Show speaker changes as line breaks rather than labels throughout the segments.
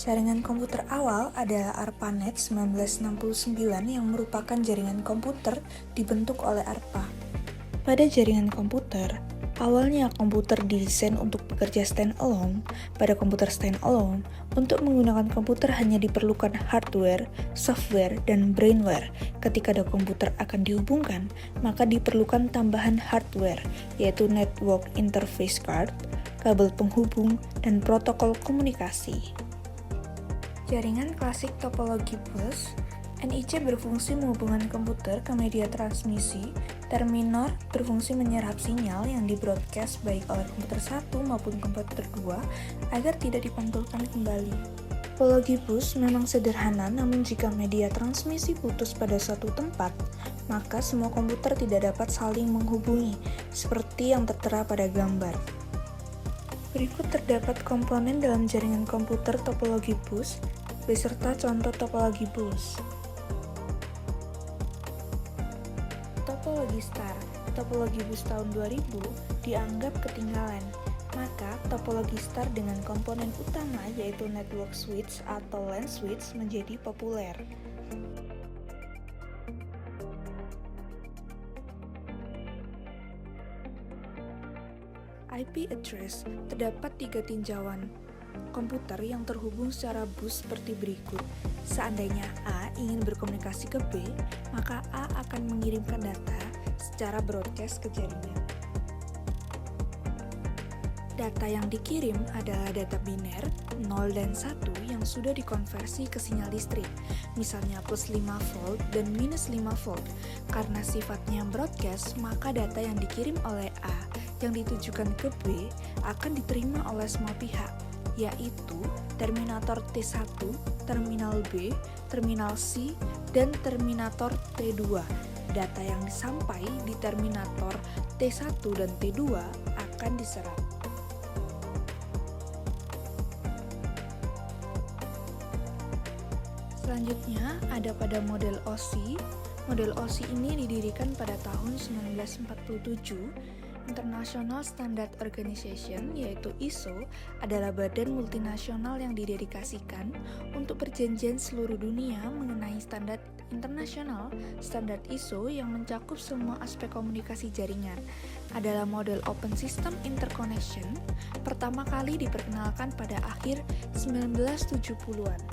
Jaringan komputer awal adalah ARPANET 1969 yang merupakan jaringan komputer dibentuk oleh ARPA. Pada jaringan komputer, awalnya komputer didesain untuk bekerja stand-alone. Pada komputer stand-alone, untuk menggunakan komputer hanya diperlukan hardware, software, dan brainware. Ketika dua komputer akan dihubungkan, maka diperlukan tambahan hardware, yaitu network interface card, kabel penghubung, dan protokol komunikasi. Jaringan klasik topologi bus, NIC berfungsi menghubungkan komputer ke media transmisi, terminal berfungsi menyerap sinyal yang di-broadcast baik oleh komputer 1 maupun komputer 2 agar tidak dipantulkan kembali. Topologi bus memang sederhana, namun jika media transmisi putus pada suatu tempat, maka semua komputer tidak dapat saling menghubungi, seperti yang tertera pada gambar. Berikut terdapat komponen dalam jaringan komputer topologi bus, beserta contoh topologi bus. Topologi star, topologi bus tahun 2000 dianggap ketinggalan, maka topologi star dengan komponen utama yaitu network switch atau LAN switch menjadi populer. IP address, terdapat 3 tinjauan komputer yang terhubung secara bus seperti berikut. Seandainya A ingin berkomunikasi ke B, maka A akan mengirimkan data secara broadcast ke jaringan. Data yang dikirim adalah data biner 0 dan 1 yang sudah dikonversi ke sinyal listrik, misalnya plus 5 volt dan minus 5 volt. Karena sifatnya broadcast, maka data yang dikirim oleh A yang ditujukan ke B akan diterima oleh semua pihak, yaitu terminator T1, terminal B, terminal C, dan terminator T2. Data yang disampai di terminator T1 dan T2 akan diserap. Selanjutnya ada pada model OSI. Model OSI ini didirikan pada tahun 1947. International Standard Organization, yaitu ISO, adalah badan multinasional yang didedikasikan untuk perjanjian seluruh dunia mengenai standar internasional. Standar ISO yang mencakup semua aspek komunikasi jaringan adalah model Open System Interconnection, pertama kali diperkenalkan pada akhir 1970-an.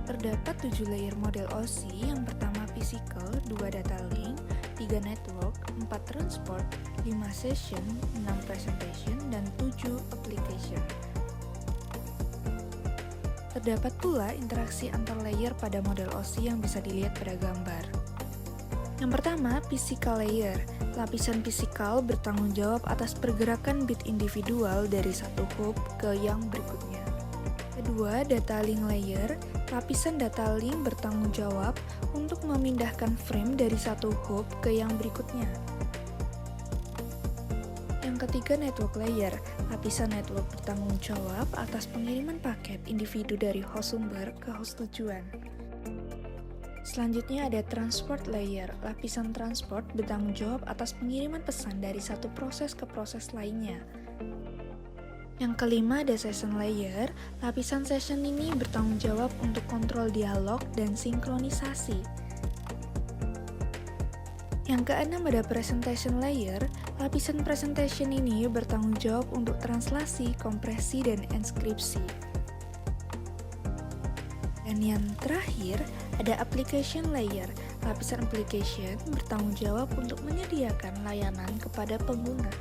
Terdapat 7 layer model OSI, yang pertama physical, 2 data link, 3 network, 4 transport, 5 session, 6 presentation, dan 7 application. Terdapat pula interaksi antar layer pada model OSI yang bisa dilihat pada gambar. Yang pertama, physical layer. Lapisan fisikal bertanggung jawab atas pergerakan bit individual dari satu hop ke yang berikutnya. Kedua, data link layer. Lapisan data link bertanggung jawab untuk memindahkan frame dari satu hop ke yang berikutnya. Yang ketiga, network layer. Lapisan network bertanggung jawab atas pengiriman paket individu dari host sumber ke host tujuan. Selanjutnya ada transport layer. Lapisan transport bertanggung jawab atas pengiriman pesan dari satu proses ke proses lainnya. Yang kelima ada session layer. Lapisan session ini bertanggung jawab untuk kontrol dialog dan sinkronisasi. Yang keenam ada presentation layer. Lapisan presentation ini bertanggung jawab untuk translasi, kompresi, dan enskripsi. Dan yang terakhir ada application layer. Lapisan application bertanggung jawab untuk menyediakan layanan kepada pengguna.